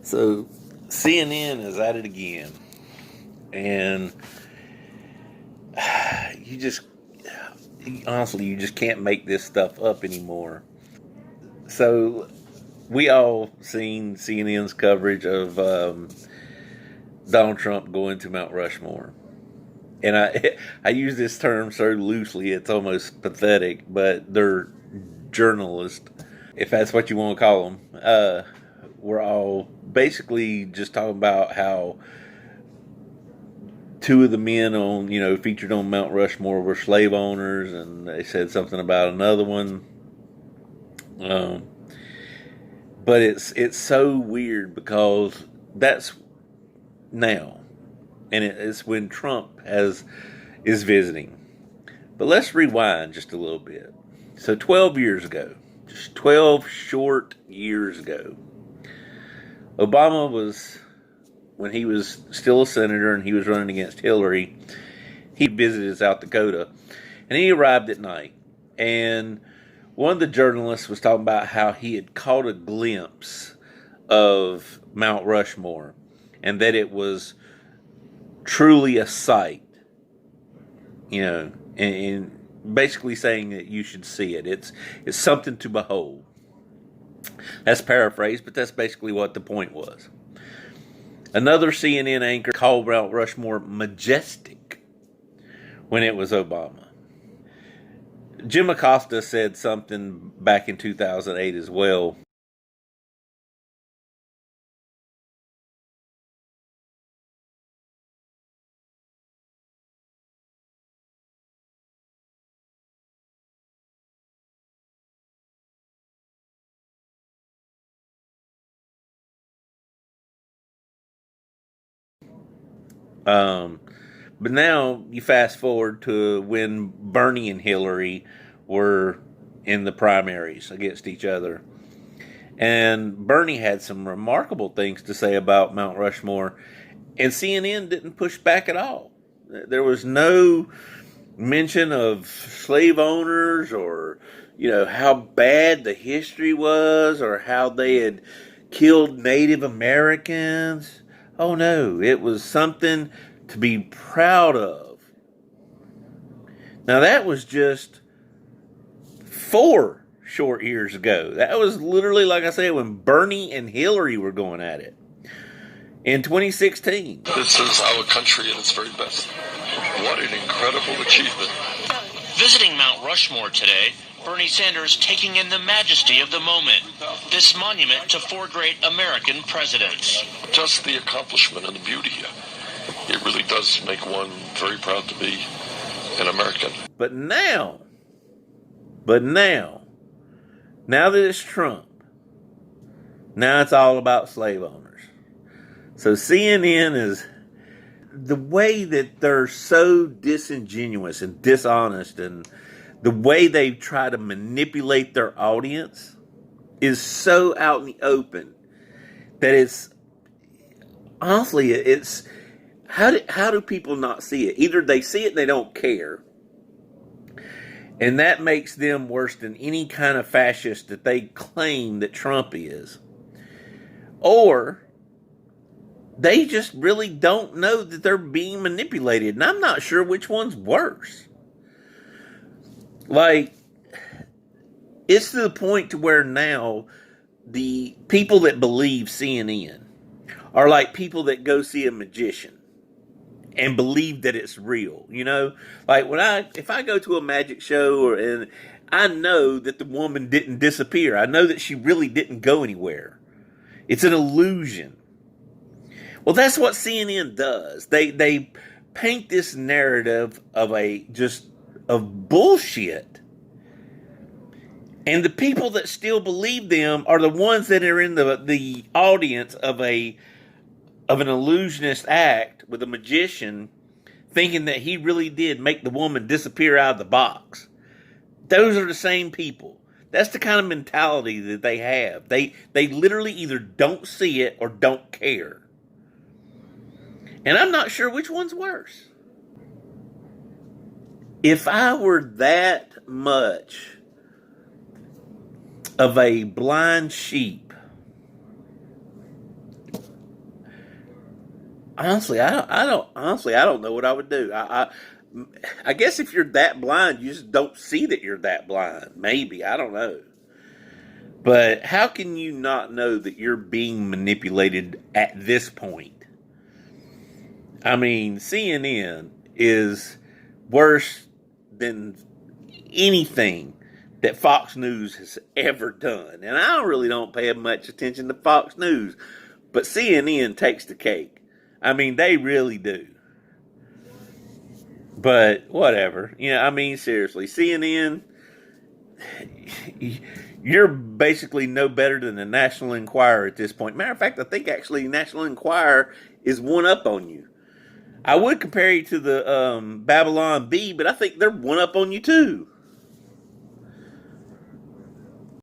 So CNN is at it again, and you just honestly you just can't make this stuff up anymore. So we all seen CNN's coverage of Donald Trump going to Mount Rushmore, and I use this term so loosely it's almost pathetic, but they're journalists, if that's what you want to call them. We're all basically just talking about how two of the men on featured on Mount Rushmore were slave owners, and they said something about another one. Um, but it's so weird because that's now, and it's when Trump is visiting. But let's rewind just a little bit. So 12 years ago, just 12 short years ago, Obama was, when he was still a senator and he was running against Hillary, he visited South Dakota, and he arrived at night. And one of the journalists was talking about how he had caught a glimpse of Mount Rushmore and that it was truly a sight, and basically saying that you should see it. It's something to behold. That's paraphrased, but that's basically what the point was. Another CNN anchor called Mount Rushmore majestic when it was Obama. Jim Acosta said something back in 2008 as well. Um, but now you fast forward to when Bernie and Hillary were in the primaries against each other. And Bernie had some remarkable things to say about Mount Rushmore, and CNN didn't push back at all. There was no mention of slave owners or, how bad the history was or how they had killed Native Americans. Oh no, it was something to be proud of. Now that was just 4 short years ago. That was literally, like I said, when Bernie and Hillary were going at it in 2016. This is our country at its very best. What an incredible achievement. Visiting Mount Rushmore today, Bernie Sanders taking in the majesty of the moment. This monument to four great American presidents. Just the accomplishment and the beauty here. It really does make one very proud to be an American. But now that it's Trump, now it's all about slave owners. So CNN is, the way that they're so disingenuous and dishonest, and the way they try to manipulate their audience is so out in the open that it's, honestly, it's, how do people not see it? Either they see it and they don't care, and that makes them worse than any kind of fascist that they claim that Trump is, or they just really don't know that they're being manipulated. And I'm not sure which one's worse. Like, it's to the point to where now the people that believe CNN are like people that go see a magician and believe that it's real. Like if I go to a magic show and I know that the woman didn't disappear. I know that she really didn't go anywhere. It's an illusion. Well, that's what CNN does. They paint this narrative of bullshit. And the people that still believe them are the ones that are in the audience of an illusionist act with a magician, thinking that he really did make the woman disappear out of the box. Those are the same people. That's the kind of mentality that they have. They literally either don't see it or don't care. And I'm not sure which one's worse. If I were that much of a blind sheep, I don't know what I would do. I guess if you're that blind, you just don't see that you're that blind. Maybe, I don't know. But how can you not know that you're being manipulated at this point? I mean, CNN is worse than anything that Fox News has ever done. And I really don't pay much attention to Fox News, but CNN takes the cake. I mean, they really do. But whatever. I mean, seriously, CNN, you're basically no better than the National Enquirer at this point. Matter of fact, I think actually National Enquirer is one up on you. I would compare you to the Babylon Bee, but I think they're one up on you too.